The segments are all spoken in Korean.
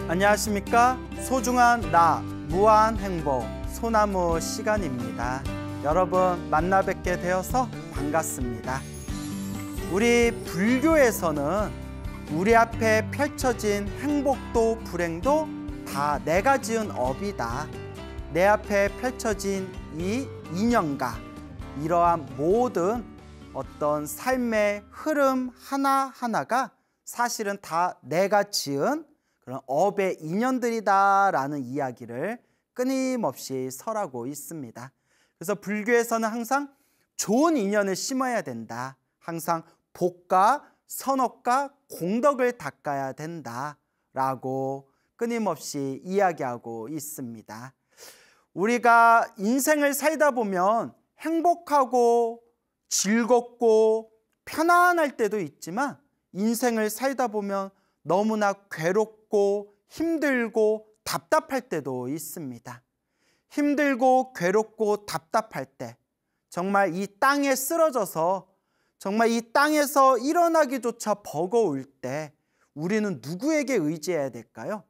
안녕하십니까? 소중한 나, 무한 행복, 소나무 시간입니다. 여러분 만나 뵙게 되어서 반갑습니다. 우리 불교에서는 우리 앞에 펼쳐진 행복도 불행도 다 내가 지은 업이다. 내 앞에 펼쳐진 이 인연과 이러한 모든 어떤 삶의 흐름 하나하나가 사실은 다 내가 지은 그런 업의 인연들이다라는 이야기를 끊임없이 설하고 있습니다. 그래서 불교에서는 항상 좋은 인연을 심어야 된다. 항상 복과 선업과 공덕을 닦아야 된다라고 끊임없이 이야기하고 있습니다. 우리가 인생을 살다 보면 행복하고 즐겁고 편안할 때도 있지만 인생을 살다 보면 너무나 괴롭고 힘들고 답답할 때도 있습니다. 힘들고 괴롭고 답답할 때 정말 이 땅에 쓰러져서 정말 이 땅에서 일어나기조차 버거울 때 우리는 누구에게 의지해야 될까요?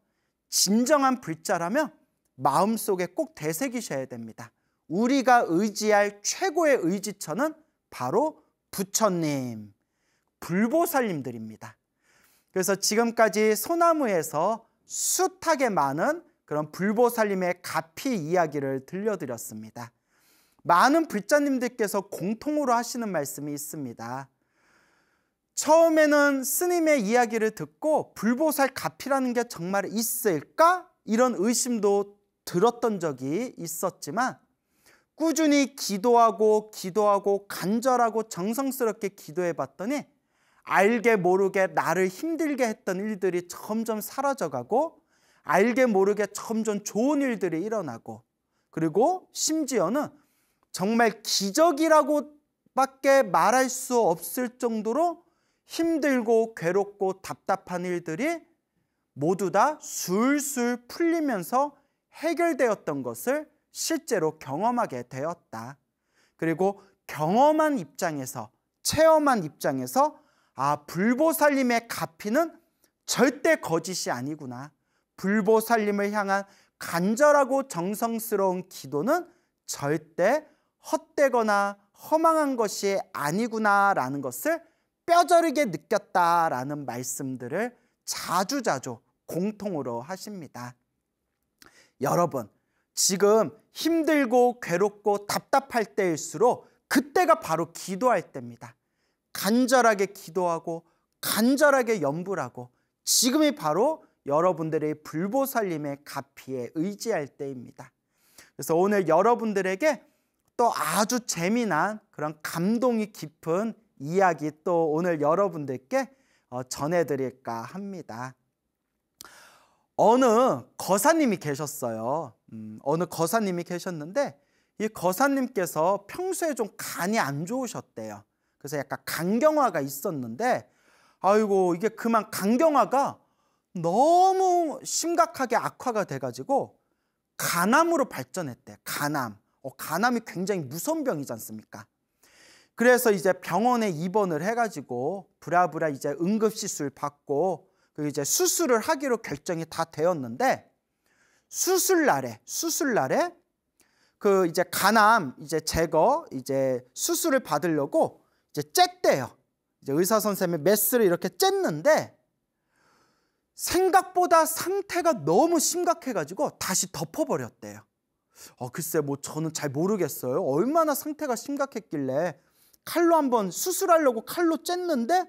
진정한 불자라면 마음속에 꼭 되새기셔야 됩니다. 우리가 의지할 최고의 의지처는 바로 부처님, 불보살님들입니다. 그래서 지금까지 소나무에서 숱하게 많은 그런 불보살님의 가피 이야기를 들려드렸습니다. 많은 불자님들께서 공통으로 하시는 말씀이 있습니다. 처음에는 스님의 이야기를 듣고 불보살 가피라는 게 정말 있을까? 이런 의심도 들었던 적이 있었지만 꾸준히 기도하고 간절하고 정성스럽게 기도해 봤더니 알게 모르게 나를 힘들게 했던 일들이 점점 사라져가고 알게 모르게 점점 좋은 일들이 일어나고 그리고 심지어는 정말 기적이라고밖에 말할 수 없을 정도로 힘들고 괴롭고 답답한 일들이 모두 다 술술 풀리면서 해결되었던 것을 실제로 경험하게 되었다. 그리고 경험한 입장에서 체험한 입장에서 불보살님의 가피는 절대 거짓이 아니구나. 불보살님을 향한 간절하고 정성스러운 기도는 절대 헛되거나 허망한 것이 아니구나라는 것을 뼈저리게 느꼈다라는 말씀들을 자주자주 공통으로 하십니다. 여러분, 지금 힘들고 괴롭고 답답할 때일수록 그때가 바로 기도할 때입니다. 간절하게 기도하고 간절하게 염불하고 지금이 바로 여러분들의 불보살님의 가피에 의지할 때입니다. 그래서 오늘 여러분들에게 또 아주 재미난 그런 감동이 깊은 이야기 또 오늘 여러분들께 전해드릴까 합니다. 어느 거사님이 계셨어요. 어느 거사님이 계셨는데 이 거사님께서 평소에 좀 간이 안 좋으셨대요. 그래서 약간 간경화가 있었는데 아이고 이게 그만 간경화가 너무 심각하게 악화가 돼가지고 간암으로 발전했대. 간암이 굉장히 무서운 병이지 않습니까? 그래서 이제 병원에 입원을 해가지고 부랴부랴 이제 응급시술 받고 그 이제 수술을 하기로 결정이 다 되었는데 수술날에 그 이제 간암 이제 제거 이제 수술을 받으려고 이제 쬐대요. 이제 의사 선생님이 메스를 이렇게 쬐는데 생각보다 상태가 너무 심각해가지고 다시 덮어버렸대요. 글쎄 뭐 저는 잘 모르겠어요. 얼마나 상태가 심각했길래 칼로 한번 수술하려고 칼로 쬐는데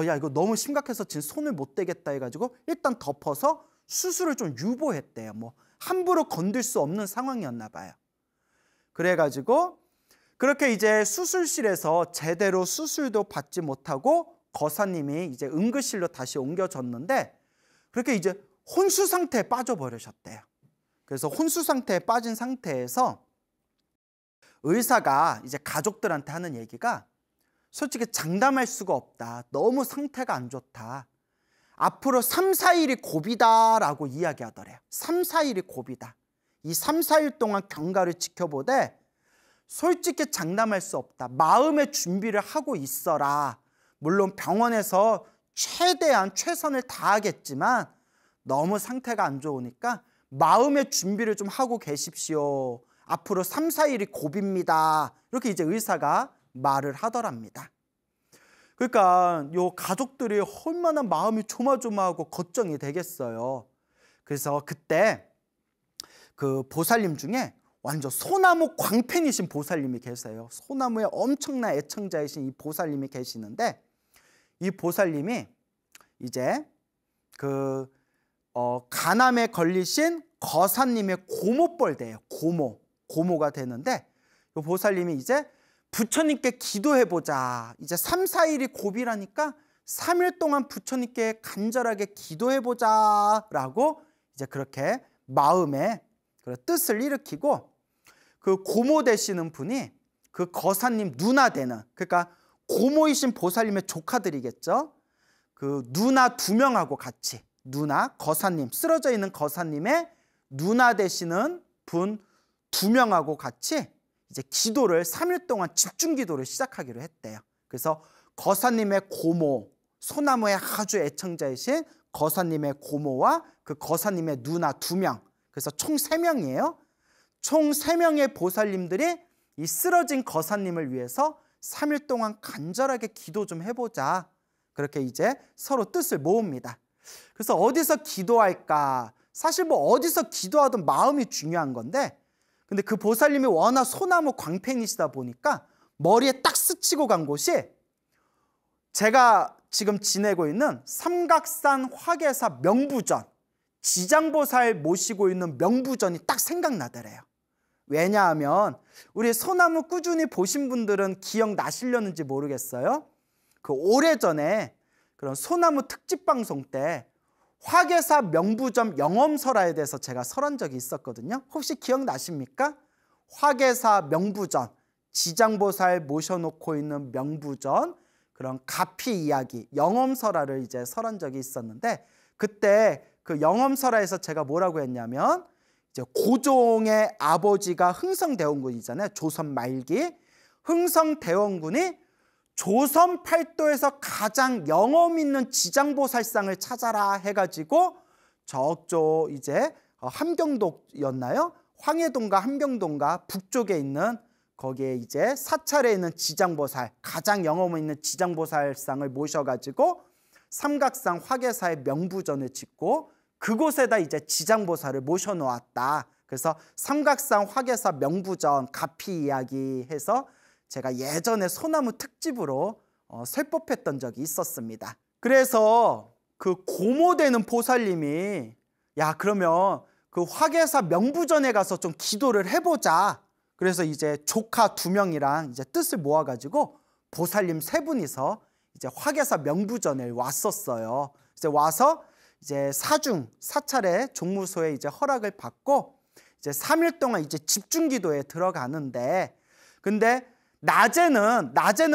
야 이거 너무 심각해서 지금 손을 못 대겠다 해가지고 일단 덮어서 수술을 좀 유보했대요. 뭐 함부로 건들 수 없는 상황이었나 봐요. 그래가지고 그렇게 이제 수술실에서 제대로 수술도 받지 못하고 거사님이 이제 응급실로 다시 옮겨졌는데 그렇게 이제 혼수 상태에 빠져버리셨대요. 그래서 혼수 상태에 빠진 상태에서 의사가 이제 가족들한테 하는 얘기가 솔직히 장담할 수가 없다. 너무 상태가 안 좋다. 앞으로 3, 4일이 고비다라고 이야기하더래요. 3, 4일이 고비다. 이 3, 4일 동안 경과를 지켜보되 솔직히 장담할 수 없다. 마음의 준비를 하고 있어라. 물론 병원에서 최대한 최선을 다하겠지만 너무 상태가 안 좋으니까 마음의 준비를 좀 하고 계십시오. 앞으로 3, 4일이 고비입니다. 이렇게 이제 의사가 말을 하더랍니다. 그러니까 요 가족들이 얼마나 마음이 조마조마하고 걱정이 되겠어요. 그래서 그때 그 보살님 중에 완전 소나무 광팬이신 보살님이 계세요. 소나무의 엄청난 애청자이신 이 보살님이 계시는데, 이 보살님이 이제 그 간암에 걸리신 거사님의 고모뻘대예요. 고모가 되는데, 이 보살님이 이제 부처님께 기도해보자. 이제 3, 4일이 고비라니까 3일 동안 부처님께 간절하게 기도해보자 라고 이제 그렇게 마음에 뜻을 일으키고, 그 고모 되시는 분이 그 거사님 누나 되는, 그러니까 고모이신 보살님의 조카들이겠죠. 그 누나 2명하고 같이, 누나 거사님, 쓰러져 있는 거사님의 누나 되시는 분 2명하고 같이 이제 기도를 3일 동안 집중 기도를 시작하기로 했대요. 그래서 거사님의 고모, 소나무의 아주 애청자이신 거사님의 고모와 그 거사님의 누나 2명, 그래서 총 3명이에요. 총 3명의 보살님들이 이 쓰러진 거사님을 위해서 3일 동안 간절하게 기도 좀 해보자. 그렇게 이제 서로 뜻을 모읍니다. 그래서 어디서 기도할까? 사실 뭐 어디서 기도하든 마음이 중요한 건데, 근데 그 보살님이 워낙 소나무 광팬이시다 보니까 머리에 딱 스치고 간 곳이 제가 지금 지내고 있는 삼각산 화계사 명부전, 지장보살 모시고 있는 명부전이 딱 생각나더래요. 왜냐하면 우리 소나무 꾸준히 보신 분들은 기억나시려는지 모르겠어요. 그 오래전에 그런 소나무 특집 방송 때 화계사 명부점 영엄설화에 대해서 제가 설한 적이 있었거든요. 혹시 기억나십니까? 화계사 명부전, 지장보살 모셔놓고 있는 명부전, 그런 가피 이야기, 영엄설화를 이제 설한 적이 있었는데, 그때 그 영엄설화에서 제가 뭐라고 했냐면, 이제 고종의 아버지가 흥성대원군이잖아요. 조선 말기. 흥성대원군이 조선 팔도에서 가장 영험 있는 지장보살상을 찾아라 해가지고 저쪽 이제 함경도였나요? 황해도인가 함경도인가 북쪽에 있는 거기에 이제 사찰에 있는 지장보살, 가장 영험 있는 지장보살상을 모셔가지고 삼각산 화계사의 명부전을 짓고 그곳에다 이제 지장보살을 모셔놓았다. 그래서 삼각산 화계사 명부전 가피 이야기 해서 제가 예전에 소나무 특집으로 설법했던 적이 있었습니다. 그래서 그 고모되는 보살님이 야 그러면 그 화계사 명부전에 가서 좀 기도를 해보자. 그래서 이제 조카 2명이랑 이제 뜻을 모아가지고 보살님 3분이서 이제 화계사 명부전에 왔었어요. 이제 와서 이제 사찰의 종무소에 이제 허락을 받고 이제 3일 동안 이제 집중 기도에 들어가는데, 근데 낮에는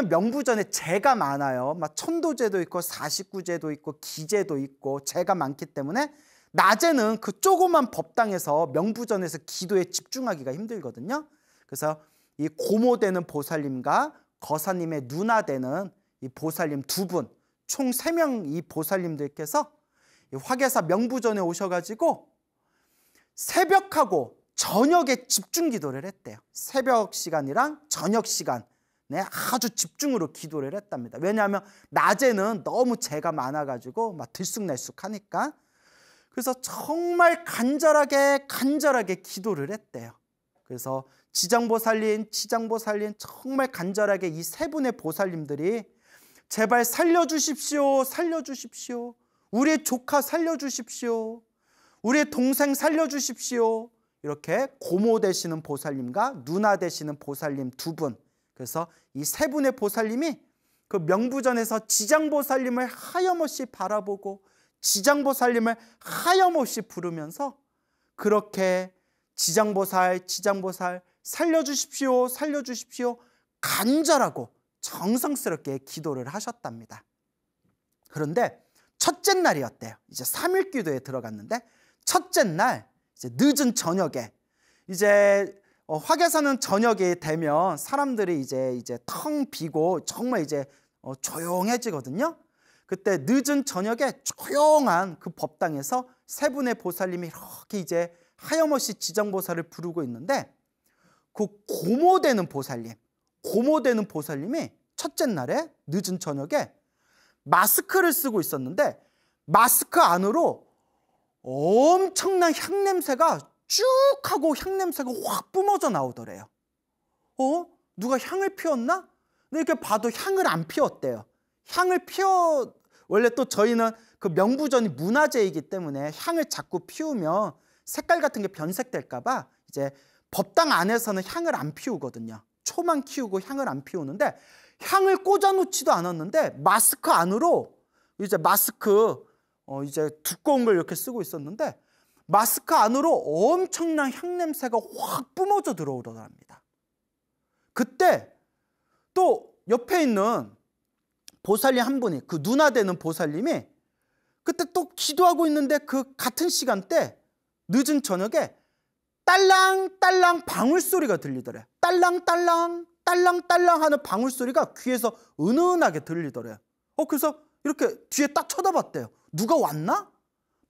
명부전에 제가 많아요. 막 천도제도 있고 49제도 있고 기제도 있고 제가 많기 때문에 낮에는 그 조그만 법당에서 명부전에서 기도에 집중하기가 힘들거든요. 그래서 이 고모되는 보살님과 거사님의 누나 되는 이 보살님 2분, 총 3명 이 보살님들께서 이 화계사 명부전에 오셔가지고 새벽하고 저녁에 집중 기도를 했대요. 새벽 시간이랑 저녁 시간에 아주 집중으로 기도를 했답니다. 왜냐하면 낮에는 너무 재가 많아가지고 막 들쑥날쑥하니까. 그래서 정말 간절하게 기도를 했대요. 그래서 지장보살님 정말 간절하게 이 3분의 보살님들이 제발 살려주십시오. 우리의 조카 살려주십시오. 우리의 동생 살려주십시오. 이렇게 고모 되시는 보살님과 누나 되시는 보살님 2분, 그래서 이 3분의 보살님이 그 명부전에서 지장보살님을 하염없이 바라보고 지장보살님을 하염없이 부르면서 그렇게 지장보살 살려주십시오 간절하고 정성스럽게 기도를 하셨답니다. 그런데 첫째 날이었대요. 이제 3일 기도에 들어갔는데 첫째 날 이제 늦은 저녁에 이제 화계사는 저녁이 되면 사람들이 이제 텅 비고 정말 이제 조용해지거든요. 그때 늦은 저녁에 조용한 그 법당에서 세 분의 보살님이 이렇게 이제 하염없이 지정보살을 부르고 있는데, 그 고모되는 보살님이 첫째 날에 늦은 저녁에 마스크를 쓰고 있었는데, 마스크 안으로 엄청난 향냄새가 쭉 하고 향냄새가 확 뿜어져 나오더래요. 누가 향을 피웠나? 근데 이렇게 봐도 향을 안 피웠대요. 원래 또 저희는 그 명부전이 문화재이기 때문에 향을 자꾸 피우면 색깔 같은 게 변색될까봐 이제 법당 안에서는 향을 안 피우거든요. 초만 키우고 향을 안 피우는데, 향을 꽂아놓지도 않았는데 마스크 안으로 이제 이제 두꺼운 걸 이렇게 쓰고 있었는데, 마스크 안으로 엄청난 향냄새가 확 뿜어져 들어오더랍니다. 그때 또 옆에 있는 보살님 한 분이, 그 누나 되는 보살님이 그때 또 기도하고 있는데, 그 같은 시간대 늦은 저녁에 딸랑딸랑 방울소리가 들리더래요. 딸랑딸랑 딸랑딸랑 하는 방울소리가 귀에서 은은하게 들리더래요. 그래서 이렇게 뒤에 딱 쳐다봤대요. 누가 왔나?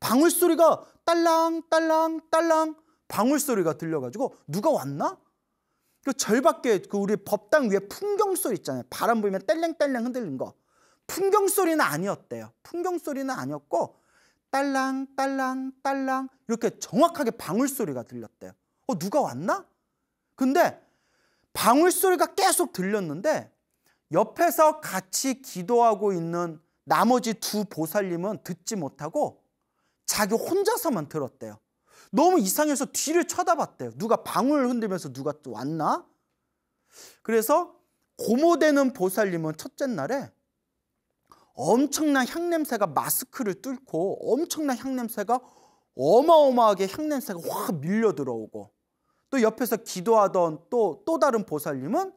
방울소리가 딸랑딸랑 방울소리가 들려가지고 누가 왔나? 그 절밖에 우리 법당 위에 풍경소리 있잖아요. 바람 불면 딸랑딸랑 흔들리는 거. 풍경소리는 아니었대요. 풍경소리는 아니었고 딸랑딸랑 이렇게 정확하게 방울소리가 들렸대요. 누가 왔나? 근데 방울소리가 계속 들렸는데, 옆에서 같이 기도하고 있는 나머지 두 보살님은 듣지 못하고 자기 혼자서만 들었대요. 너무 이상해서 뒤를 쳐다봤대요. 누가 방울 흔들면서 누가 또 왔나? 그래서 고모되는 보살님은 첫째 날에 엄청난 향냄새가 마스크를 뚫고 엄청난 향냄새가 어마어마하게 향냄새가 확 밀려 들어오고, 또 옆에서 기도하던 또 다른 보살님은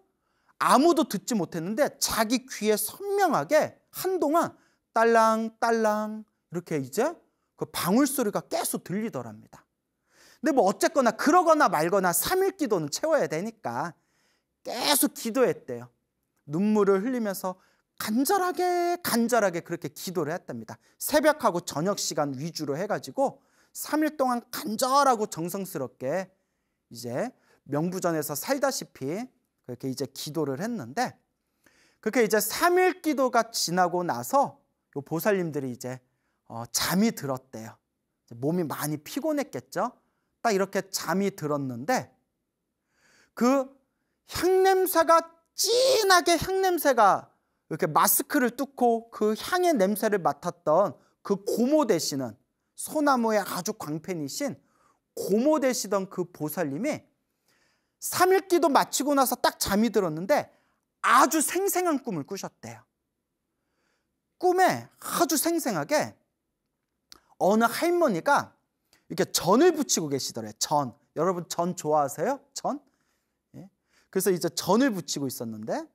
아무도 듣지 못했는데 자기 귀에 선명하게 한동안 딸랑딸랑 이렇게 이제 그 방울소리가 계속 들리더랍니다. 근데 뭐 어쨌거나 그러거나 말거나 3일 기도는 채워야 되니까 계속 기도했대요. 눈물을 흘리면서 간절하게 그렇게 기도를 했답니다. 새벽하고 저녁 시간 위주로 해가지고 3일 동안 간절하고 정성스럽게 이제 명부전에서 살다시피 그렇게 이제 기도를 했는데, 그렇게 이제 3일 기도가 지나고 나서 요 보살님들이 이제 잠이 들었대요. 몸이 많이 피곤했겠죠. 딱 이렇게 잠이 들었는데, 그 진하게 향냄새가 이렇게 마스크를 뚫고 그 향의 냄새를 맡았던 그 고모 되시는, 소나무의 아주 광팬이신 고모 되시던 그 보살님이 3일 기도 마치고 나서 딱 잠이 들었는데 아주 생생한 꿈을 꾸셨대요. 꿈에 아주 생생하게 어느 할머니가 이렇게 전을 붙이고 계시더래요. 전. 여러분 전 좋아하세요? 전? 예. 그래서 이제 전을 붙이고 있었는데,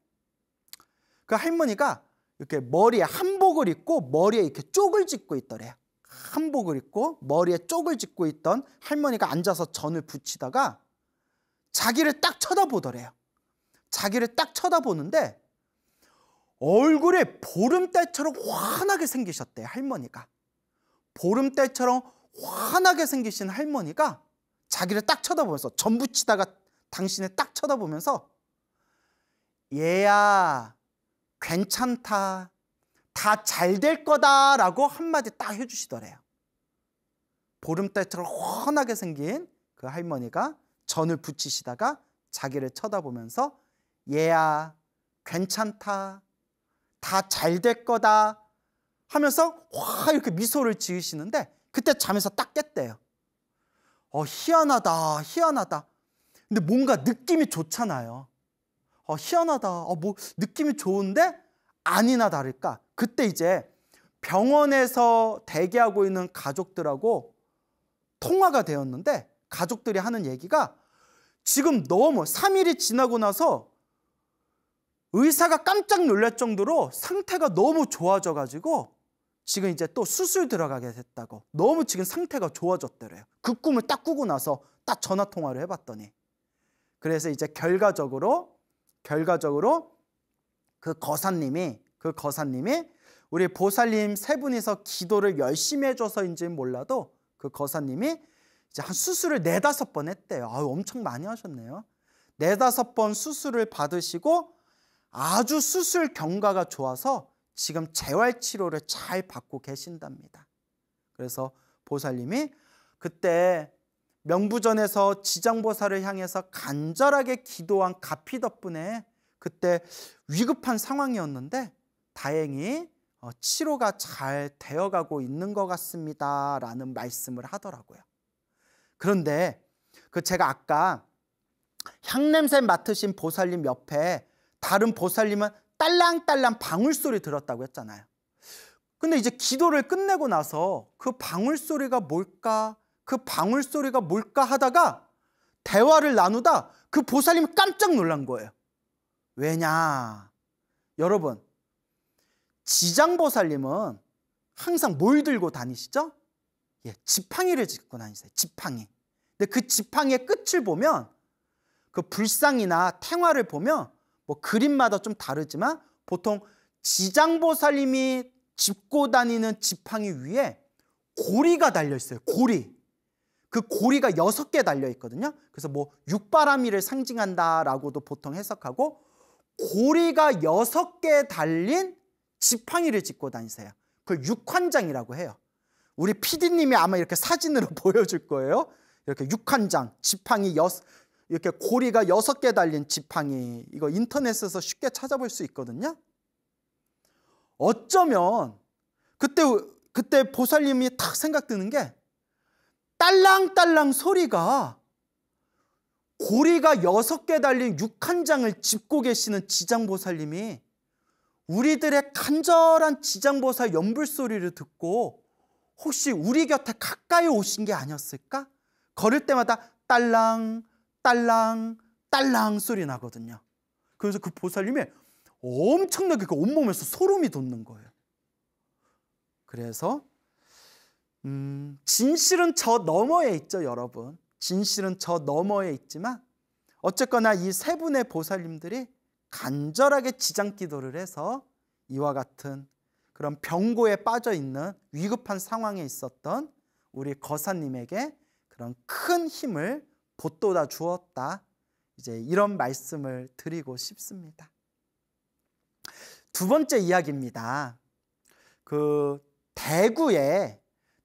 그 할머니가 이렇게 머리에 한복을 입고 머리에 이렇게 쪽을 짚고 있더래요. 한복을 입고 머리에 쪽을 짚고 있던 할머니가 앉아서 전을 붙이다가 자기를 딱 쳐다보더래요. 자기를 딱 쳐다보는데 얼굴에 보름달처럼 환하게 생기셨대요. 할머니가. 보름달처럼 환하게 생기신 할머니가 자기를 딱 쳐다보면서, 전 붙이다가 당신을 딱 쳐다보면서, 얘야 괜찮다, 다 잘 될 거다 라고 한마디 딱 해주시더래요. 보름달처럼 환하게 생긴 그 할머니가 전을 붙이시다가 자기를 쳐다보면서 얘야 괜찮다, 다 잘 될 거다 하면서 확 이렇게 미소를 지으시는데, 그때 잠에서 딱 깼대요. 희한하다. 근데 뭔가 느낌이 좋잖아요. 희한하다. 뭐 느낌이 좋은데 아니나 다를까, 그때 이제 병원에서 대기하고 있는 가족들하고 통화가 되었는데, 가족들이 하는 얘기가 지금 너무 3일이 지나고 나서 의사가 깜짝 놀랄 정도로 상태가 너무 좋아져가지고 지금 이제 또 수술 들어가게 됐다고, 너무 지금 상태가 좋아졌더래요. 그 꿈을 딱 꾸고 나서 딱 전화 통화를 해봤더니, 그래서 이제 결과적으로 그 거사님이 우리 보살님 세 분이서 기도를 열심히 해줘서인지는 몰라도 그 거사님이 이제 한 수술을 4-5번 했대요. 아유, 엄청 많이 하셨네요. 4-5번 수술을 받으시고 아주 수술 경과가 좋아서 지금 재활치료를 잘 받고 계신답니다. 그래서 보살님이 그때 명부전에서 지장보살을 향해서 간절하게 기도한 가피 덕분에 그때 위급한 상황이었는데 다행히 치료가 잘 되어가고 있는 것 같습니다 라는 말씀을 하더라고요. 그런데 제가 아까 향냄새 맡으신 보살님 옆에 다른 보살님은 딸랑딸랑 방울소리 들었다고 했잖아요. 근데 이제 기도를 끝내고 나서 그 방울소리가 뭘까? 그 방울소리가 뭘까 하다가 대화를 나누다 그 보살님이 깜짝 놀란 거예요. 왜냐? 여러분, 지장보살님은 항상 뭘 들고 다니시죠? 예, 지팡이를 짚고 다니세요. 지팡이. 근데 그 지팡이의 끝을 보면 그 불상이나 탱화를 보면 뭐 그림마다 좀 다르지만 보통 지장보살님이 짚고 다니는 지팡이 위에 고리가 달려 있어요. 고리. 그 고리가 6개 달려 있거든요. 그래서 뭐 육바라밀을 상징한다라고도 보통 해석하고 고리가 6개 달린 지팡이를 짚고 다니세요. 그걸 육환장이라고 해요. 우리 PD님이 아마 이렇게 사진으로 보여줄 거예요. 이렇게 육환장, 지팡이 이렇게 고리가 6개 달린 지팡이, 이거 인터넷에서 쉽게 찾아볼 수 있거든요. 어쩌면 그때 보살님이 탁 생각드는 게 딸랑딸랑 소리가 고리가 6개 달린 육한장을 짚고 계시는 지장보살님이 우리들의 간절한 지장보살 연불소리를 듣고 혹시 우리 곁에 가까이 오신 게 아니었을까? 걸을 때마다 딸랑 딸랑 딸랑 소리 나거든요. 그래서 그 보살님이 엄청나게 그 온몸에서 소름이 돋는 거예요. 그래서 진실은 저 너머에 있죠, 여러분. 진실은 저 너머에 있지만 어쨌거나 이 세 분의 보살님들이 간절하게 지장기도를 해서 이와 같은 그런 병고에 빠져 있는 위급한 상황에 있었던 우리 거사님에게 그런 큰 힘을 보돋아 주었다. 이제 이런 말씀을 드리고 싶습니다. 두 번째 이야기입니다.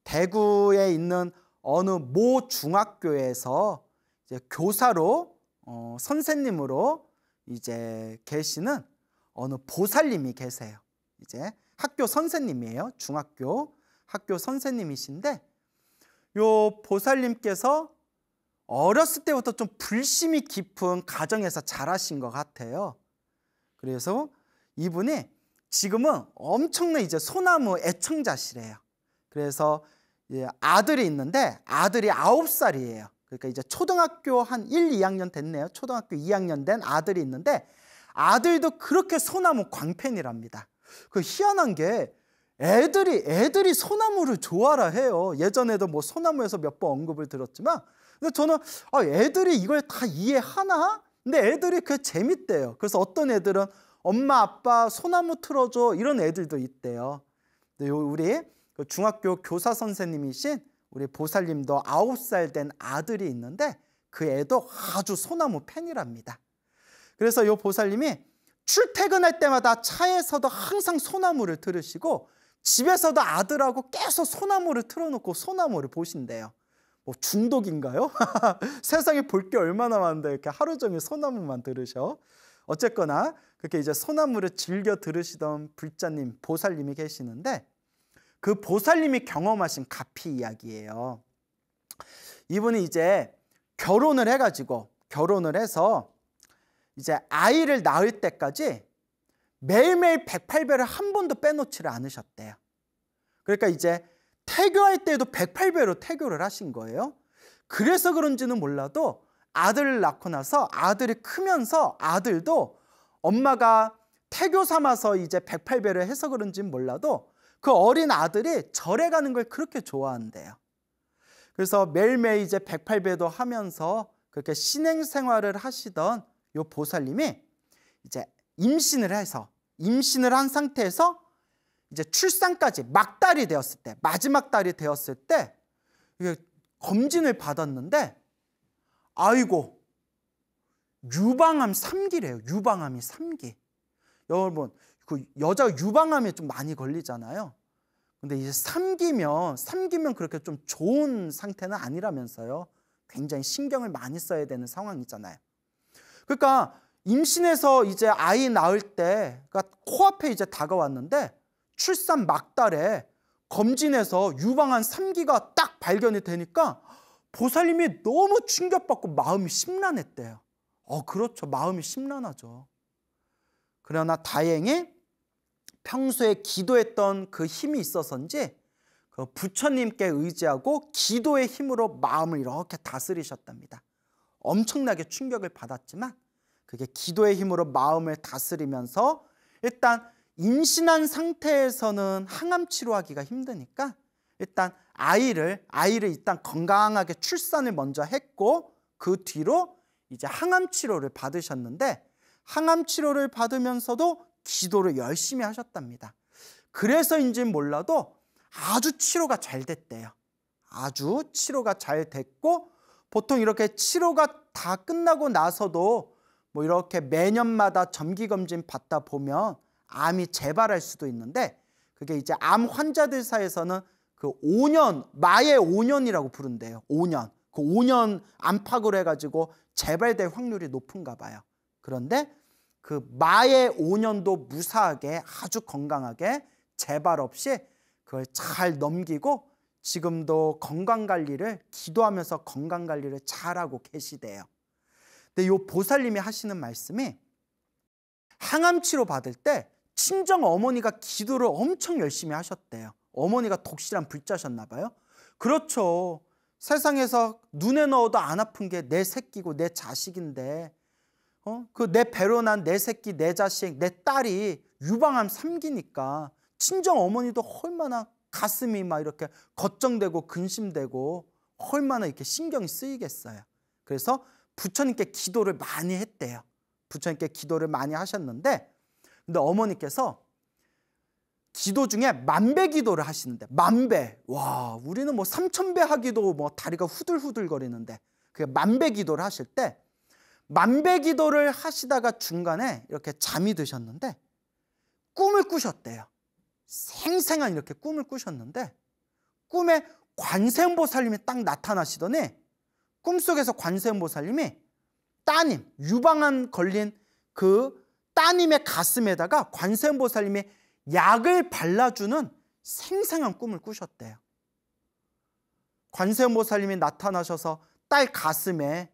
대구에 있는 어느 모 중학교에서 이제 교사로 선생님으로 이제 계시는 어느 보살님이 계세요. 이제 학교 선생님이에요. 중학교 학교 선생님이신데 요 보살님께서 어렸을 때부터 좀 불심이 깊은 가정에서 자라신 것 같아요. 그래서 이분이 지금은 엄청난 이제 소나무 애청자시래요. 그래서 아들이 있는데 아들이 9살이에요. 그러니까 이제 초등학교 한 1, 2학년 됐네요. 초등학교 2학년 된 아들이 있는데 아들도 그렇게 소나무 광팬이랍니다. 그 희한한 게 애들이 소나무를 좋아라 해요. 예전에도 뭐 소나무에서 몇 번 언급을 들었지만 근데 저는 애들이 이걸 다 이해하나? 근데 애들이 그게 재밌대요. 그래서 어떤 애들은 엄마 아빠 소나무 틀어줘 이런 애들도 있대요. 근데 우리 중학교 교사 선생님이신 우리 보살님도 9살 된 아들이 있는데 그 애도 아주 소나무 팬이랍니다. 그래서 이 보살님이 출퇴근할 때마다 차에서도 항상 소나무를 들으시고 집에서도 아들하고 계속 소나무를 틀어놓고 소나무를 보신대요. 뭐 중독인가요? 세상에 볼 게 얼마나 많은데 이렇게 하루 종일 소나무만 들으셔. 어쨌거나 그렇게 이제 소나무를 즐겨 들으시던 불자님, 보살님이 계시는데 그 보살님이 경험하신 가피 이야기예요. 이분이 이제 결혼을 해서 이제 아이를 낳을 때까지 매일매일 108배를 한 번도 빼놓지를 않으셨대요. 그러니까 이제 태교할 때도 108배로 태교를 하신 거예요. 그래서 그런지는 몰라도 아들을 낳고 나서 아들이 크면서 아들도 엄마가 태교 삼아서 이제 108배를 해서 그런지는 몰라도 그 어린 아들이 절에 가는 걸 그렇게 좋아한대요. 그래서 매일매일 이제 108배도 하면서 그렇게 신행 생활을 하시던 요 보살님이 이제 임신을 한 상태에서 이제 출산까지 막달이 되었을 때, 마지막 달이 되었을 때 이게 검진을 받았는데 아이고 유방암 3기래요. 유방암이 3기. 여러분 그 여자가 유방암에 좀 많이 걸리잖아요. 근데 이제 3기면 그렇게 좀 좋은 상태는 아니라면서요. 굉장히 신경을 많이 써야 되는 상황이잖아요. 그러니까 임신해서 이제 아이 낳을 때, 그러니까 코앞에 이제 다가왔는데 출산 막달에 검진해서 유방암 3기가 딱 발견이 되니까 보살님이 너무 충격받고 마음이 심란했대요. 그렇죠. 마음이 심란하죠. 그러나 다행히 평소에 기도했던 그 힘이 있어서인지 그 부처님께 의지하고 기도의 힘으로 마음을 이렇게 다스리셨답니다. 엄청나게 충격을 받았지만 그게 기도의 힘으로 마음을 다스리면서 일단 임신한 상태에서는 항암 치료하기가 힘드니까 일단 아이를 일단 건강하게 출산을 먼저 했고 그 뒤로 이제 항암 치료를 받으셨는데 항암 치료를 받으면서도 기도를 열심히 하셨답니다. 그래서인지는 몰라도 아주 치료가 잘 됐대요. 아주 치료가 잘 됐고 보통 이렇게 치료가 다 끝나고 나서도 뭐 이렇게 매년마다 정기검진 받다 보면 암이 재발할 수도 있는데 그게 이제 암 환자들 사이에서는 그 5년, 마의 5년이라고 부른대요. 5년. 그 5년 안팎으로 해가지고 재발될 확률이 높은가 봐요. 그런데 그 마의 5년도 무사하게 아주 건강하게 재발 없이 그걸 잘 넘기고 지금도 건강관리를 기도하면서 건강관리를 잘하고 계시대요. 근데 이 보살님이 하시는 말씀이 항암 치료 받을 때 친정 어머니가 기도를 엄청 열심히 하셨대요. 어머니가 독실한 불자셨나 봐요. 그렇죠. 세상에서 눈에 넣어도 안 아픈 게 내 새끼고 내 자식인데 그 내 배로 난 내 새끼, 내 자식, 내 딸이 유방암 3기니까 친정 어머니도 얼마나 가슴이 막 이렇게 걱정되고 근심되고 얼마나 이렇게 신경이 쓰이겠어요. 그래서 부처님께 기도를 많이 했대요. 부처님께 기도를 많이 하셨는데 근데 어머니께서 기도 중에 만배 기도를 하시는데 만배. 와, 우리는 뭐 3000배 하기도 뭐 다리가 후들후들 거리는데 그 만배 기도를 하실 때 만배 기도를 하시다가 중간에 이렇게 잠이 드셨는데 꿈을 꾸셨대요. 생생한 이렇게 꿈을 꾸셨는데 꿈에 관세음보살님이 딱 나타나시더니 꿈속에서 관세음보살님이 따님, 유방암 걸린 그 따님의 가슴에다가 관세음보살님이 약을 발라주는 생생한 꿈을 꾸셨대요. 관세음보살님이 나타나셔서 딸 가슴에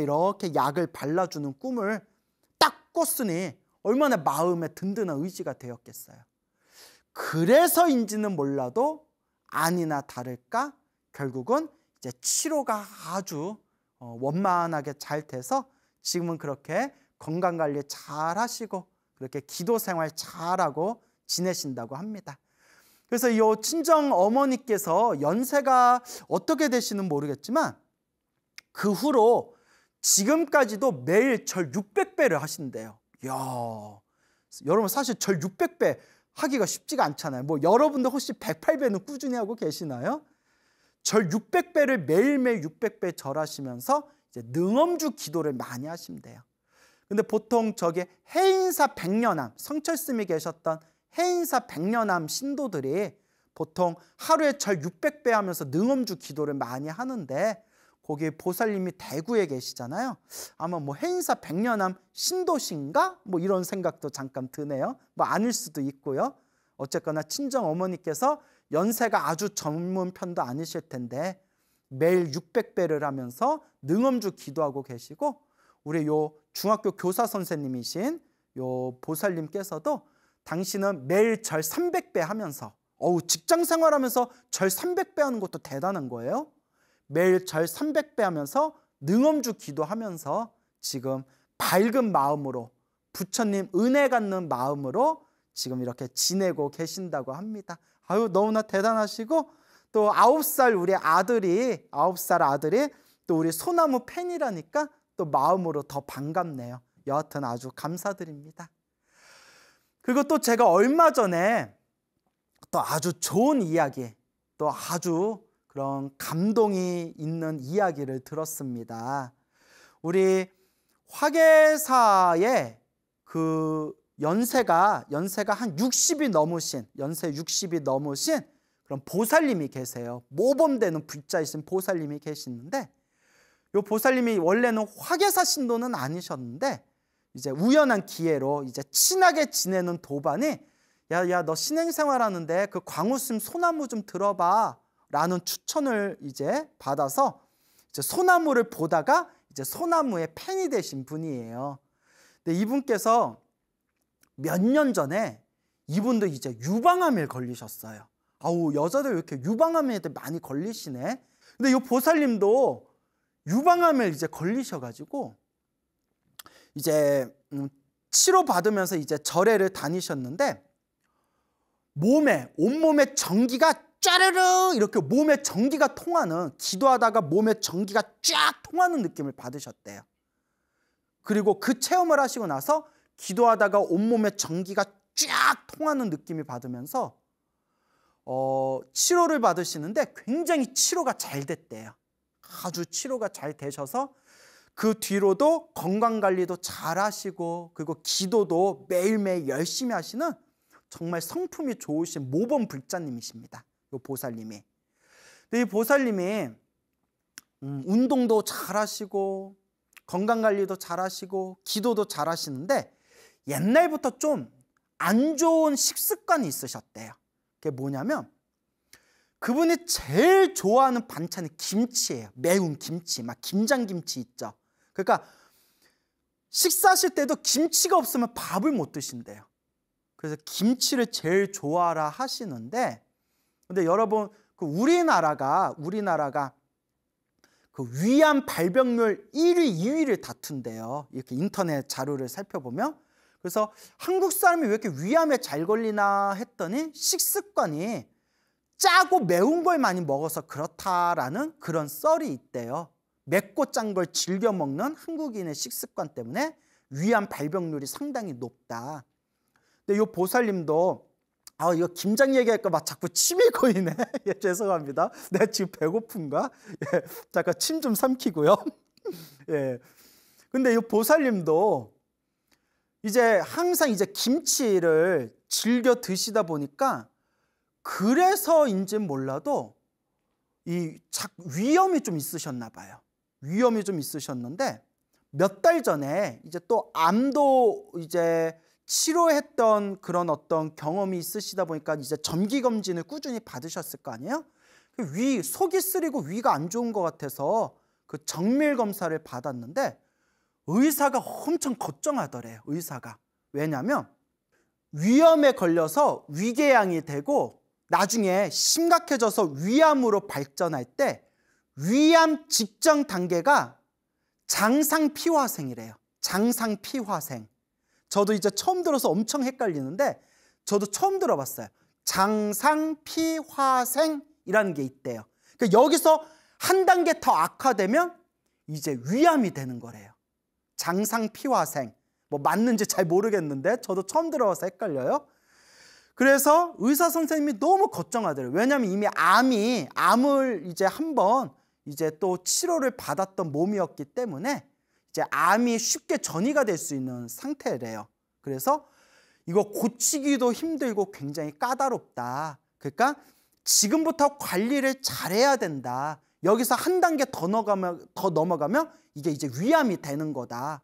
이렇게 약을 발라주는 꿈을 딱 꿨으니 얼마나 마음에 든든한 의지가 되었겠어요. 그래서인지는 몰라도 아니나 다를까 결국은 이제 치료가 아주 원만하게 잘 돼서 지금은 그렇게 건강관리 잘 하시고 그렇게 기도생활 잘하고 지내신다고 합니다. 그래서 이 친정 어머니께서 연세가 어떻게 되시는 모르겠지만 그 후로 지금까지도 매일 절 600배를 하신대요. 이야, 여러분 사실 절 600배 하기가 쉽지가 않잖아요. 뭐 여러분도 혹시 108배는 꾸준히 하고 계시나요? 절 600배를 매일매일 600배 절하시면서 이제 능엄주 기도를 많이 하신대요. 근데 보통 저게 해인사 백년암, 성철스님이 계셨던 해인사 백년암 신도들이 보통 하루에 절 600배 하면서 능엄주 기도를 많이 하는데 거기 보살님이 대구에 계시잖아요. 아마 뭐 해인사 백년암 신도신가? 뭐 이런 생각도 잠깐 드네요. 뭐 아닐 수도 있고요. 어쨌거나 친정 어머니께서 연세가 아주 젊은 편도 아니실 텐데 매일 600배를 하면서 능엄주 기도하고 계시고 우리 요 중학교 교사 선생님이신 요 보살님께서도 당신은 매일 절 300배 하면서 직장 생활하면서 절 300배 하는 것도 대단한 거예요. 매일 절 300배 하면서 능엄주 기도하면서 지금 밝은 마음으로 부처님 은혜 갖는 마음으로 지금 이렇게 지내고 계신다고 합니다. 아유 너무나 대단하시고 또 9살 우리 아들이 9살 아들이 또 우리 소나무 팬이라니까 또 마음으로 더 반갑네요. 여하튼 아주 감사드립니다. 그리고 또 제가 얼마 전에 또 아주 좋은 이야기 또 아주 그런 감동이 있는 이야기를 들었습니다. 우리 화계사의 그 연세가 한 60이 넘으신, 연세 60이 넘으신 그런 보살님이 계세요. 모범되는 불자이신 보살님이 계시는데, 이 보살님이 원래는 화계사 신도는 아니셨는데 이제 우연한 기회로 이제 친하게 지내는 도반이 야, 너 신행생활하는데 그 광우심 소나무 좀 들어봐 라는 추천을 이제 받아서 이제 소나무를 보다가 이제 소나무의 팬이 되신 분이에요. 근데 이분께서 몇 년 전에 이분도 이제 유방암에 걸리셨어요. 아우, 여자들 왜 이렇게 유방암에 많이 걸리시네. 근데 이 보살님도 유방암에 이제 걸리셔가지고 이제 치료 받으면서 이제 절에를 다니셨는데 온몸에 전기가 짜르르 이렇게 몸에 전기가 통하는, 기도하다가 몸에 전기가 쫙 통하는 느낌을 받으셨대요. 그리고 그 체험을 하시고 나서 기도하다가 온몸에 전기가 쫙 통하는 느낌이 받으면서 치료를 받으시는데 굉장히 치료가 잘 됐대요. 아주 치료가 잘 되셔서 그 뒤로도 건강관리도 잘 하시고 그리고 기도도 매일매일 열심히 하시는 정말 성품이 좋으신 모범 불자님이십니다. 이 보살님이. 근데 이 보살님이 운동도 잘 하시고 건강관리도 잘 하시고 기도도 잘 하시는데 옛날부터 좀 안 좋은 식습관이 있으셨대요. 그게 뭐냐면 그분이 제일 좋아하는 반찬이 김치예요. 매운 김치, 막 김장김치 있죠. 그러니까 식사하실 때도 김치가 없으면 밥을 못 드신대요. 그래서 김치를 제일 좋아라 하시는데, 근데 여러분 그 우리나라가 그 위암 발병률 1위, 2위를 다툰대요. 이렇게 인터넷 자료를 살펴보면. 그래서 한국 사람이 왜 이렇게 위암에 잘 걸리나 했더니 식습관이 짜고 매운 걸 많이 먹어서 그렇다라는 그런 썰이 있대요. 맵고 짠 걸 즐겨 먹는 한국인의 식습관 때문에 위암 발병률이 상당히 높다. 근데 이 보살님도 이거 김장 얘기할까 막 자꾸 침이 고이네. 예, 죄송합니다. 내가 지금 배고픈가? 예, 잠깐 침 좀 삼키고요. 예. 근데 이 보살님도 이제 항상 이제 김치를 즐겨 드시다 보니까 그래서인지 몰라도 이 위염이 좀 있으셨나 봐요. 위염이 좀 있으셨는데 몇 달 전에 이제 또 암도 이제 치료했던 그런 어떤 경험이 있으시다 보니까 이제 정기 검진을 꾸준히 받으셨을 거 아니에요? 속이 쓰리고 위가 안 좋은 것 같아서 그 정밀 검사를 받았는데 의사가 엄청 걱정하더래요. 의사가. 왜냐하면 위염에 걸려서 위궤양이 되고 나중에 심각해져서 위암으로 발전할 때 위암 직전 단계가 장상피화생이래요. 장상피화생. 저도 이제 처음 들어서 엄청 헷갈리는데 저도 처음 들어봤어요. 장상피화생이라는 게 있대요. 그러니까 여기서 한 단계 더 악화되면 이제 위암이 되는 거래요. 장상피화생. 뭐 맞는지 잘 모르겠는데 저도 처음 들어봐서 헷갈려요. 그래서 의사 선생님이 너무 걱정하더래요. 왜냐하면 이미 암을 이제 한번 이제 또 치료를 받았던 몸이었기 때문에 이제 암이 쉽게 전이가 될 수 있는 상태래요. 그래서 이거 고치기도 힘들고 굉장히 까다롭다. 그러니까 지금부터 관리를 잘해야 된다. 여기서 한 단계 더 넘어가면 이게 이제 위암이 되는 거다.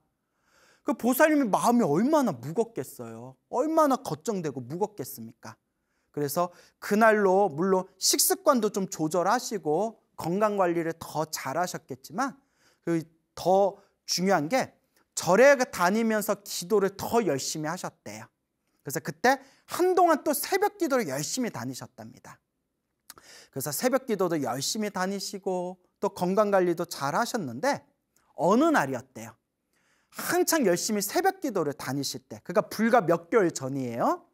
그 보살님의 마음이 얼마나 무겁겠어요. 얼마나 걱정되고 무겁겠습니까? 그래서 그날로 물론 식습관도 좀 조절하시고 건강관리를 더 잘하셨겠지만 더 중요한 게 절에 다니면서 기도를 더 열심히 하셨대요. 그래서 그때 한동안 또 새벽 기도를 열심히 다니셨답니다. 그래서 새벽 기도도 열심히 다니시고 또 건강관리도 잘 하셨는데 어느 날이었대요. 한창 열심히 새벽 기도를 다니실 때, 그러니까 불과 몇 개월 전이에요.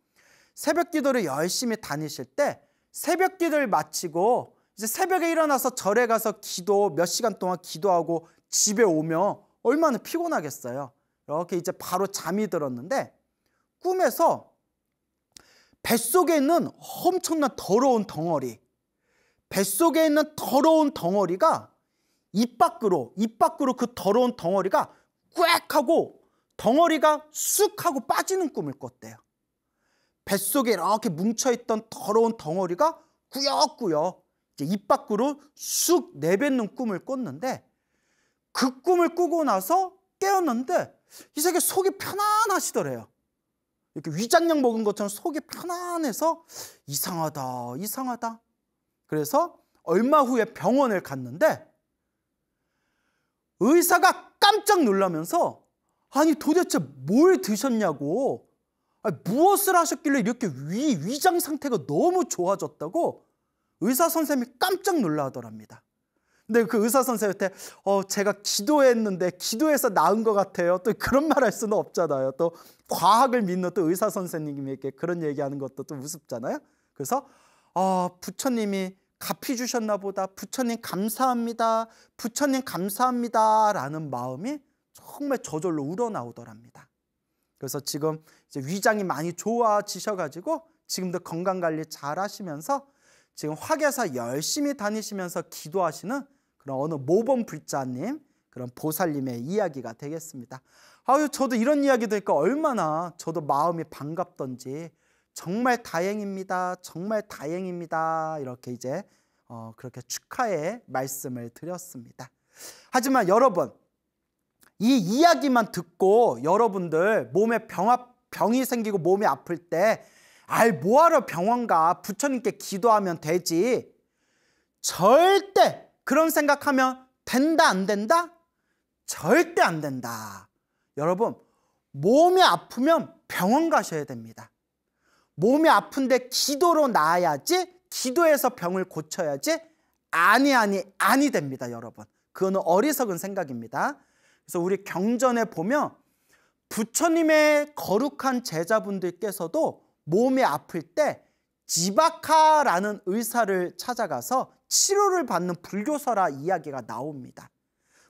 새벽 기도를 열심히 다니실 때 새벽 기도를 마치고 이제 새벽에 일어나서 절에 가서 몇 시간 동안 기도하고 집에 오면 얼마나 피곤하겠어요. 이렇게 이제 바로 잠이 들었는데 꿈에서 뱃속에 있는 엄청난 더러운 덩어리, 뱃속에 있는 더러운 덩어리가 입 밖으로 그 더러운 덩어리가 꽥 하고 덩어리가 쑥 하고 빠지는 꿈을 꿨대요. 뱃속에 이렇게 뭉쳐있던 더러운 덩어리가 꾸역꾸역 이제 입 밖으로 쑥 내뱉는 꿈을 꿨는데, 그 꿈을 꾸고 나서 깨었는데 이 새끼 속이 편안하시더래요. 이렇게 위장약 먹은 것처럼 속이 편안해서 이상하다. 그래서 얼마 후에 병원을 갔는데 의사가 깜짝 놀라면서 아니 도대체 뭘 드셨냐고, 무엇을 하셨길래 이렇게 위장 상태가 너무 좋아졌다고 의사 선생님이 깜짝 놀라더랍니다. 근데 그 의사 선생님한테 제가 기도했는데 기도해서 나은 것 같아요. 또 그런 말 할 수는 없잖아요. 또 과학을 믿는 또 의사 선생님에게 그런 얘기하는 것도 또 우습잖아요. 그래서 부처님이 갚이 주셨나 보다. 부처님 감사합니다. 부처님 감사합니다. 라는 마음이 정말 저절로 우러나오더랍니다. 그래서 지금 이제 위장이 많이 좋아지셔가지고 지금도 건강관리 잘 하시면서 지금 화계사 열심히 다니시면서 기도하시는 그런 어느 모범 불자님, 그런 보살님의 이야기가 되겠습니다. 아유, 저도 이런 이야기 들으니까 얼마나 저도 마음이 반갑던지, 정말 다행입니다. 정말 다행입니다. 이렇게 이제 그렇게 축하의 말씀을 드렸습니다. 하지만 여러분, 이 이야기만 듣고 여러분들 몸에 병이 생기고 몸이 아플 때 뭐하러 병원 가? 부처님께 기도하면 되지. 절대 그런 생각하면 된다 안 된다? 절대 안 된다. 여러분, 몸이 아프면 병원 가셔야 됩니다. 몸이 아픈데 기도로 나아야지, 기도해서 병을 고쳐야지. 아니 됩니다, 여러분. 그거는 어리석은 생각입니다. 그래서 우리 경전에 보면 부처님의 거룩한 제자분들께서도 몸이 아플 때 지바카라는 의사를 찾아가서 치료를 받는 불교설화 이야기가 나옵니다.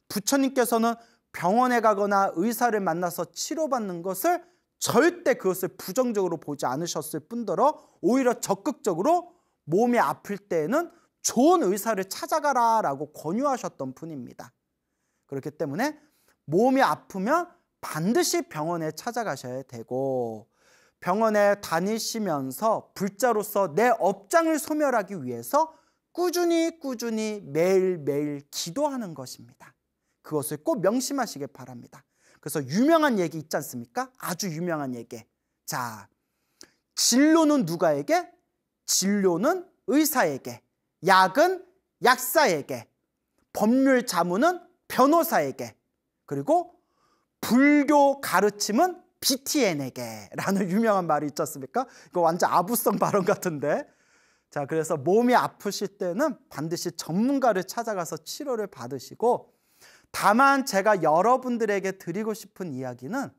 부처님께서는 병원에 가거나 의사를 만나서 치료받는 것을 절대 그것을 부정적으로 보지 않으셨을 뿐더러 오히려 적극적으로 몸이 아플 때에는 좋은 의사를 찾아가라라고 권유하셨던 분입니다. 그렇기 때문에 몸이 아프면 반드시 병원에 찾아가셔야 되고, 병원에 다니시면서 불자로서 내 업장을 소멸하기 위해서 꾸준히 매일매일 기도하는 것입니다. 그것을 꼭 명심하시길 바랍니다. 그래서 유명한 얘기 있지 않습니까? 아주 유명한 얘기. 자, 진료는 누가에게? 진료는 의사에게, 약은 약사에게, 법률 자문은 변호사에게, 그리고 불교 가르침은 BTN에게 라는 유명한 말이 있지 않습니까? 이거 완전 아부성 발언 같은데. 자, 그래서 몸이 아프실 때는 반드시 전문가를 찾아가서 치료를 받으시고, 다만 제가 여러분들에게 드리고 싶은 이야기는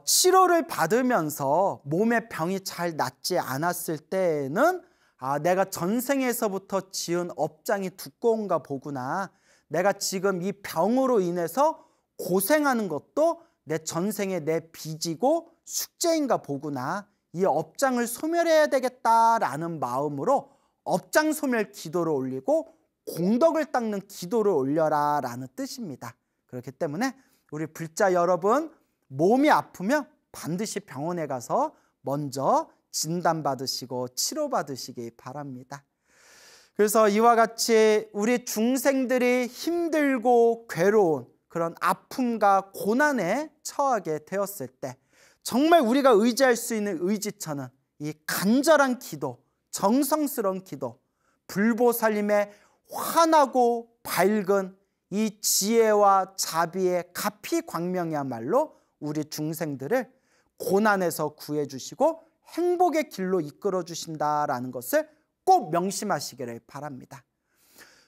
치료를 받으면서 몸의 병이 잘 낫지 않았을 때에는 내가 전생에서부터 지은 업장이 두꺼운가 보구나. 내가 지금 이 병으로 인해서 고생하는 것도 내 전생의 내 빚이고 숙제인가 보구나. 이 업장을 소멸해야 되겠다라는 마음으로 업장 소멸 기도를 올리고 공덕을 닦는 기도를 올려라 라는 뜻입니다. 그렇기 때문에 우리 불자 여러분, 몸이 아프면 반드시 병원에 가서 먼저 진단받으시고 치료받으시기 바랍니다. 그래서 이와 같이 우리 중생들이 힘들고 괴로운 그런 아픔과 고난에 처하게 되었을 때 정말 우리가 의지할 수 있는 의지처는 이 간절한 기도, 정성스러운 기도, 불보살님의 환하고 밝은 이 지혜와 자비의 가피 광명이야말로 우리 중생들을 고난에서 구해주시고 행복의 길로 이끌어 주신다라는 것을 꼭 명심하시기를 바랍니다.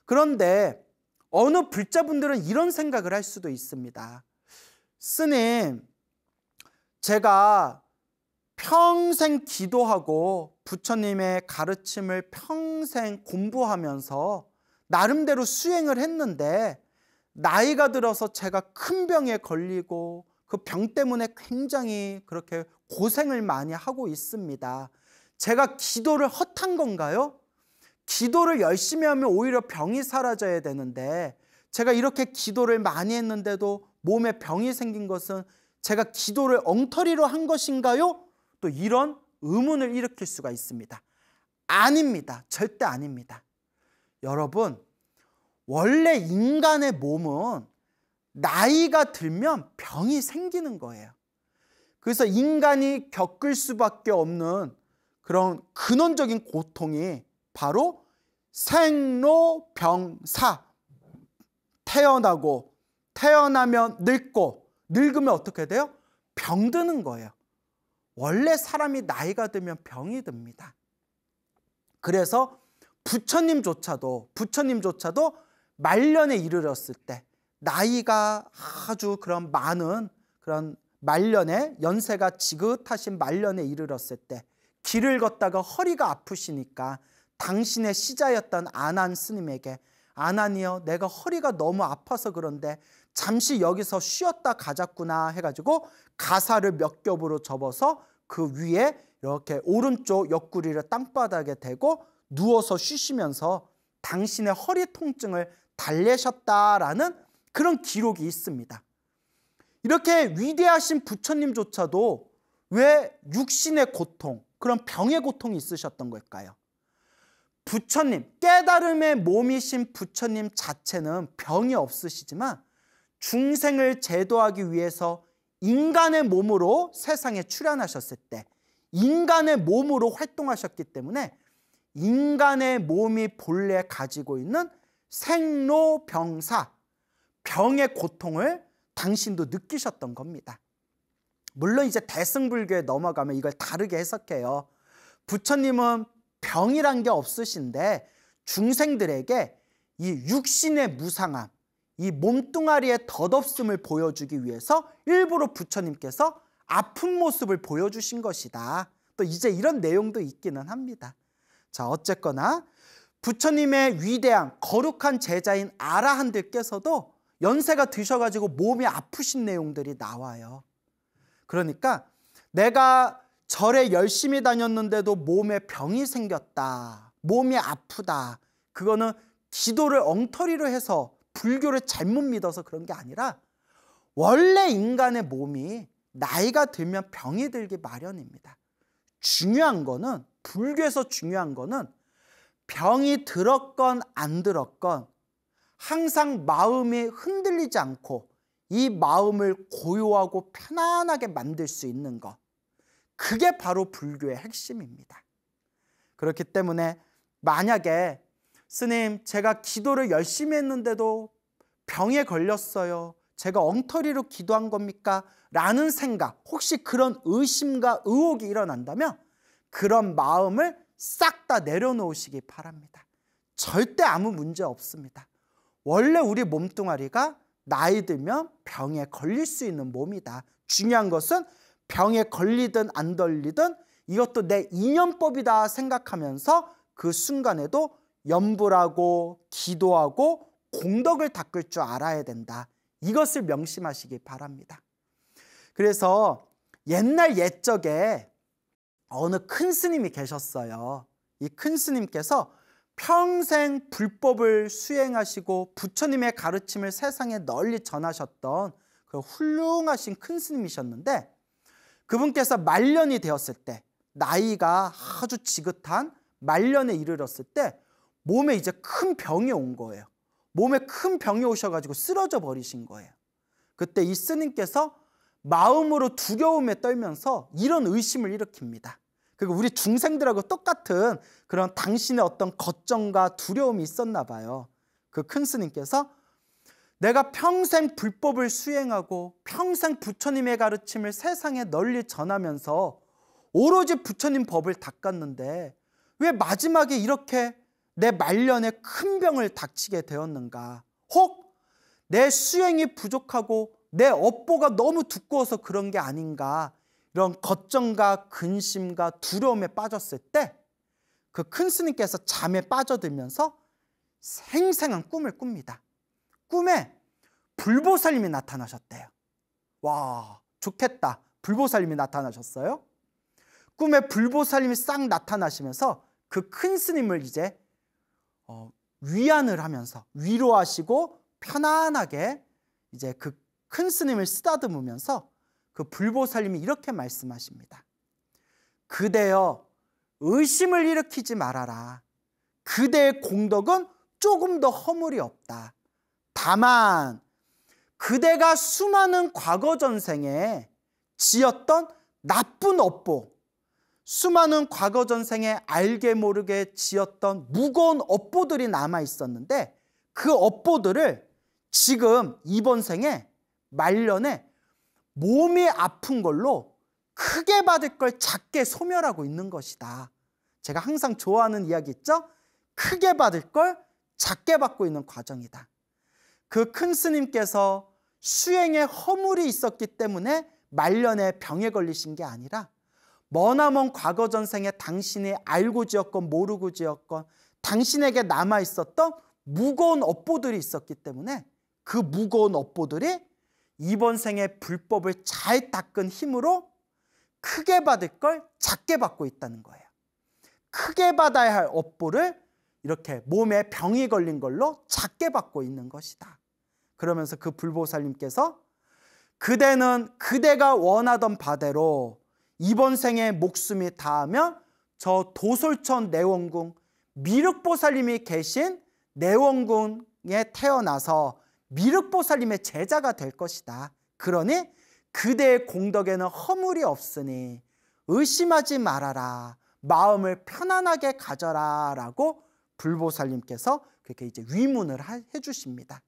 그런데 어느 불자분들은 이런 생각을 할 수도 있습니다. 스님, 제가 평생 기도하고 부처님의 가르침을 평생 공부하면서 나름대로 수행을 했는데 나이가 들어서 제가 큰 병에 걸리고 그 병 때문에 굉장히 그렇게 고생을 많이 하고 있습니다. 제가 기도를 헛한 건가요? 기도를 열심히 하면 오히려 병이 사라져야 되는데 제가 이렇게 기도를 많이 했는데도 몸에 병이 생긴 것은 제가 기도를 엉터리로 한 것인가요? 또 이런 의문을 일으킬 수가 있습니다. 아닙니다. 절대 아닙니다. 여러분, 원래 인간의 몸은 나이가 들면 병이 생기는 거예요. 그래서 인간이 겪을 수밖에 없는 그런 근원적인 고통이 바로 생로병사. 태어나고, 태어나면 늙고, 늙으면 어떻게 돼요? 병드는 거예요. 원래 사람이 나이가 들면 병이 듭니다. 그래서 부처님조차도 말년에 이르렀을 때, 나이가 아주 그런 많은 그런 말년에, 연세가 지긋하신 말년에 이르렀을 때 길을 걷다가 허리가 아프시니까 당신의 시자였던 아난 스님에게, 아난이여, 내가 허리가 너무 아파서 그런데 잠시 여기서 쉬었다 가자꾸나 해가지고 가사를 몇 겹으로 접어서 그 위에 이렇게 오른쪽 옆구리를 땅바닥에 대고 누워서 쉬시면서 당신의 허리 통증을 달래셨다라는 그런 기록이 있습니다. 이렇게 위대하신 부처님조차도 왜 육신의 고통, 그런 병의 고통이 있으셨던 걸까요? 부처님, 깨달음의 몸이신 부처님 자체는 병이 없으시지만 중생을 제도하기 위해서 인간의 몸으로 세상에 출현하셨을 때 인간의 몸으로 활동하셨기 때문에 인간의 몸이 본래 가지고 있는 생로병사, 병의 고통을 당신도 느끼셨던 겁니다. 물론 이제 대승불교에 넘어가면 이걸 다르게 해석해요. 부처님은 병이란 게 없으신데 중생들에게 이 육신의 무상함, 이 몸뚱아리의 덧없음을 보여주기 위해서 일부러 부처님께서 아픈 모습을 보여주신 것이다. 또 이제 이런 내용도 있기는 합니다. 자, 어쨌거나 부처님의 위대한 거룩한 제자인 아라한들께서도 연세가 드셔가지고 몸이 아프신 내용들이 나와요. 그러니까 내가 절에 열심히 다녔는데도 몸에 병이 생겼다, 몸이 아프다, 그거는 기도를 엉터리로 해서 불교를 잘못 믿어서 그런 게 아니라 원래 인간의 몸이 나이가 들면 병이 들기 마련입니다. 중요한 거는, 불교에서 중요한 거는 병이 들었건 안 들었건 항상 마음이 흔들리지 않고 이 마음을 고요하고 편안하게 만들 수 있는 것, 그게 바로 불교의 핵심입니다. 그렇기 때문에 만약에 스님, 제가 기도를 열심히 했는데도 병에 걸렸어요, 제가 엉터리로 기도한 겁니까? 라는 생각, 혹시 그런 의심과 의혹이 일어난다면 그런 마음을 싹 다 내려놓으시기 바랍니다. 절대 아무 문제 없습니다. 원래 우리 몸뚱아리가 나이 들면 병에 걸릴 수 있는 몸이다. 중요한 것은 병에 걸리든 안 걸리든 이것도 내 인연법이다 생각하면서 그 순간에도 염불하고 기도하고 공덕을 닦을 줄 알아야 된다. 이것을 명심하시기 바랍니다. 그래서 옛날 옛적에 어느 큰 스님이 계셨어요. 이 큰 스님께서 평생 불법을 수행하시고 부처님의 가르침을 세상에 널리 전하셨던 그 훌륭하신 큰 스님이셨는데, 그분께서 말년이 되었을 때, 나이가 아주 지긋한 말년에 이르렀을 때 몸에 이제 큰 병이 온 거예요. 몸에 큰 병이 오셔가지고 쓰러져 버리신 거예요. 그때 이 스님께서 마음으로 두려움에 떨면서 이런 의심을 일으킵니다. 그리고 우리 중생들하고 똑같은 그런 당신의 어떤 걱정과 두려움이 있었나 봐요. 그 큰 스님께서 내가 평생 불법을 수행하고 평생 부처님의 가르침을 세상에 널리 전하면서 오로지 부처님 법을 닦았는데 왜 마지막에 이렇게 내 말년에 큰 병을 닥치게 되었는가? 혹 내 수행이 부족하고 내 업보가 너무 두꺼워서 그런 게 아닌가? 이런 걱정과 근심과 두려움에 빠졌을 때 그 큰 스님께서 잠에 빠져들면서 생생한 꿈을 꿉니다. 꿈에 불보살님이 나타나셨대요. 와, 좋겠다. 불보살님이 나타나셨어요. 꿈에 불보살님이 싹 나타나시면서 그 큰 스님을 이제 위안을 하면서 위로하시고 편안하게 이제 그 큰 스님을 쓰다듬으면서 그 불보살님이 이렇게 말씀하십니다. 그대여 의심을 일으키지 말아라. 그대의 공덕은 조금 더 허물이 없다. 다만 그대가 수많은 과거 전생에 지었던 나쁜 업보, 수많은 과거 전생에 알게 모르게 지었던 무거운 업보들이 남아 있었는데 그 업보들을 지금 이번 생에 말년에 몸이 아픈 걸로 크게 받을 걸 작게 소멸하고 있는 것이다. 제가 항상 좋아하는 이야기 있죠? 크게 받을 걸 작게 받고 있는 과정이다. 그 큰 스님께서 수행에 허물이 있었기 때문에 말년에 병에 걸리신 게 아니라 머나먼 과거 전생에 당신이 알고 지었건 모르고 지었건 당신에게 남아 있었던 무거운 업보들이 있었기 때문에 그 무거운 업보들이 이번 생의 불법을 잘 닦은 힘으로 크게 받을 걸 작게 받고 있다는 거예요. 크게 받아야 할 업보를 이렇게 몸에 병이 걸린 걸로 작게 받고 있는 것이다. 그러면서 그 불보살님께서 그대는 그대가 원하던 바대로 이번 생에 목숨이 닿으면 저 도솔천 내원궁 미륵보살님이 계신 내원궁에 태어나서 미륵보살님의 제자가 될 것이다. 그러니 그대의 공덕에는 허물이 없으니 의심하지 말아라. 마음을 편안하게 가져라 라고 불보살님께서 그렇게 이제 위문을 해주십니다.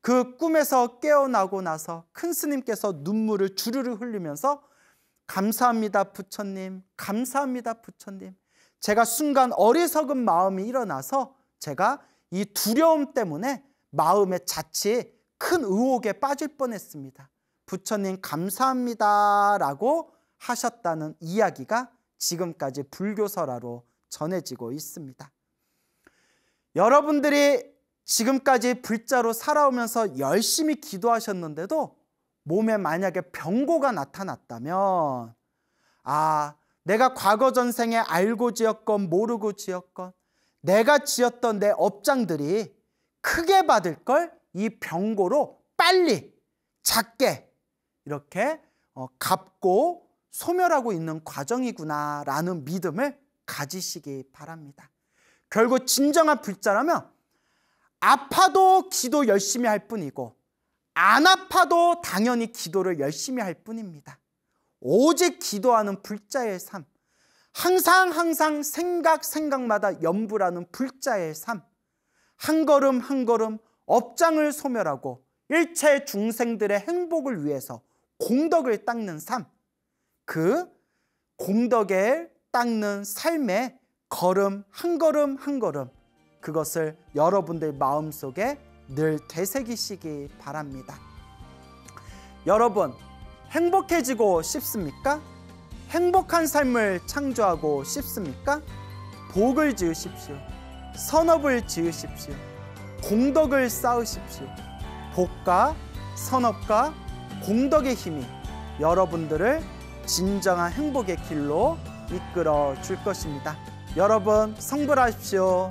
그 꿈에서 깨어나고 나서 큰 스님께서 눈물을 주르르 흘리면서 감사합니다 부처님, 감사합니다 부처님. 제가 순간 어리석은 마음이 일어나서 제가 이 두려움 때문에 마음에 자칫 큰 의혹에 빠질 뻔했습니다. 부처님 감사합니다 라고 하셨다는 이야기가 지금까지 불교설화로 전해지고 있습니다. 여러분들이 지금까지 불자로 살아오면서 열심히 기도하셨는데도 몸에 만약에 병고가 나타났다면 내가 과거 전생에 알고 지었건 모르고 지었건 내가 지었던 내 업장들이 크게 받을 걸 이 병고로 빨리 작게 이렇게 갚고 소멸하고 있는 과정이구나 라는 믿음을 가지시기 바랍니다. 결국 진정한 불자라면 아파도 기도 열심히 할 뿐이고 안 아파도 당연히 기도를 열심히 할 뿐입니다. 오직 기도하는 불자의 삶, 항상 생각마다 염불하는 불자의 삶, 한 걸음 한 걸음 업장을 소멸하고 일체 중생들의 행복을 위해서 공덕을 닦는 삶, 그 공덕을 닦는 삶의 걸음 한 걸음 한 걸음, 그것을 여러분들 마음속에 늘 되새기시기 바랍니다. 여러분, 행복해지고 싶습니까? 행복한 삶을 창조하고 싶습니까? 복을 지으십시오. 선업을 지으십시오. 공덕을 쌓으십시오. 복과 선업과 공덕의 힘이 여러분들을 진정한 행복의 길로 이끌어 줄 것입니다. 여러분 성불하십시오.